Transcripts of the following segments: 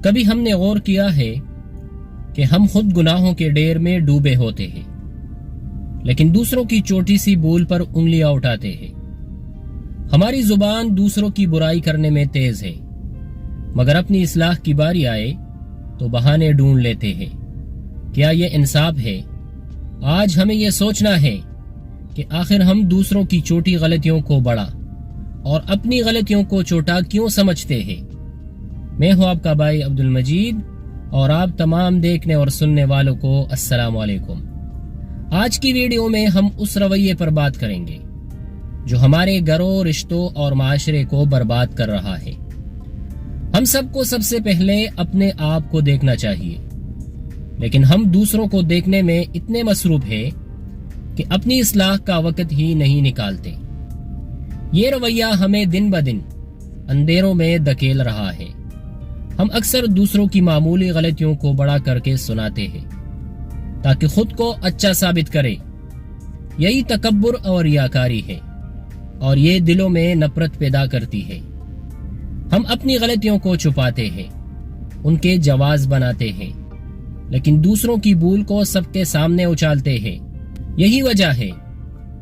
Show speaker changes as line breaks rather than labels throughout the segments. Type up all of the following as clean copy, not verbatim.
کبھی ہم نے غور کیا ہے کہ ہم خود گناہوں کے ڈیر میں ڈوبے ہوتے ہیں، لیکن دوسروں کی چھوٹی سی بھول پر انگلیاں اٹھاتے ہیں۔ ہماری زبان دوسروں کی برائی کرنے میں تیز ہے، مگر اپنی اصلاح کی باری آئے تو بہانے ڈھونڈ لیتے ہیں۔ کیا یہ انصاف ہے؟ آج ہمیں یہ سوچنا ہے کہ آخر ہم دوسروں کی چھوٹی غلطیوں کو بڑا اور اپنی غلطیوں کو چھوٹا کیوں سمجھتے ہیں؟ میں ہوں آپ کا بھائی عبد المجید اور آپ تمام دیکھنے اور سننے والوں کو السلام علیکم۔ آج کی ویڈیو میں ہم اس رویے پر بات کریں گے جو ہمارے گھروں، رشتوں اور معاشرے کو برباد کر رہا ہے۔ ہم سب کو سب سے پہلے اپنے آپ کو دیکھنا چاہیے، لیکن ہم دوسروں کو دیکھنے میں اتنے مصروف ہیں کہ اپنی اصلاح کا وقت ہی نہیں نکالتے۔ یہ رویہ ہمیں دن بدن اندھیروں میں دھکیل رہا ہے۔ ہم اکثر دوسروں کی معمولی غلطیوں کو بڑا کر کے سناتے ہیں تاکہ خود کو اچھا ثابت کرے۔ یہی تکبر اور ریاکاری ہے، اور یہ دلوں میں نفرت پیدا کرتی ہے۔ ہم اپنی غلطیوں کو چھپاتے ہیں، ان کے جواز بناتے ہیں، لیکن دوسروں کی بھول کو سب کے سامنے اچھالتے ہیں۔ یہی وجہ ہے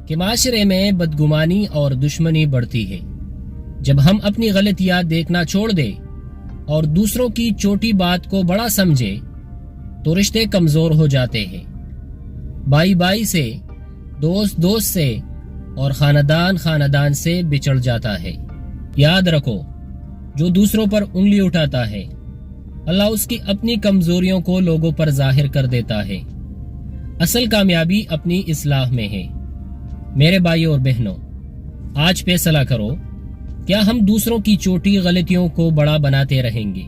کہ معاشرے میں بدگمانی اور دشمنی بڑھتی ہے۔ جب ہم اپنی غلطیاں دیکھنا چھوڑ دیں اور دوسروں کی چھوٹی بات کو بڑا سمجھے تو رشتے کمزور ہو جاتے ہیں۔ بھائی بھائی سے، دوست دوست سے اور خاندان خاندان سے بچڑ جاتا ہے۔ یاد رکھو، جو دوسروں پر انگلی اٹھاتا ہے، اللہ اس کی اپنی کمزوریوں کو لوگوں پر ظاہر کر دیتا ہے۔ اصل کامیابی اپنی اصلاح میں ہے۔ میرے بھائی اور بہنوں، آج فیصلہ کرو، کیا ہم دوسروں کی چھوٹی غلطیوں کو بڑا بناتے رہیں گے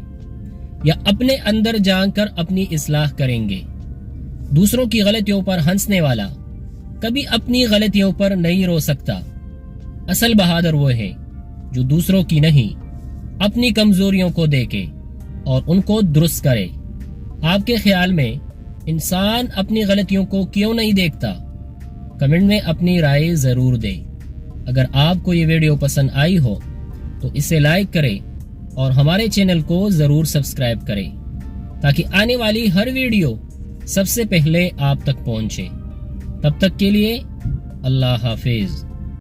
یا اپنے اندر جان کر اپنی اصلاح کریں گے؟ دوسروں کی غلطیوں پر ہنسنے والا کبھی اپنی غلطیوں پر نہیں رو سکتا۔ اصل بہادر وہ ہے جو دوسروں کی نہیں، اپنی کمزوریوں کو دیکھے اور ان کو درست کرے۔ آپ کے خیال میں انسان اپنی غلطیوں کو کیوں نہیں دیکھتا؟ کمنٹ میں اپنی رائے ضرور دیں۔ اگر آپ کو یہ ویڈیو پسند آئی ہو تو اسے لائک کریں اور ہمارے چینل کو ضرور سبسکرائب کریں تاکہ آنے والی ہر ویڈیو سب سے پہلے آپ تک پہنچے۔ تب تک کے لیے اللہ حافظ۔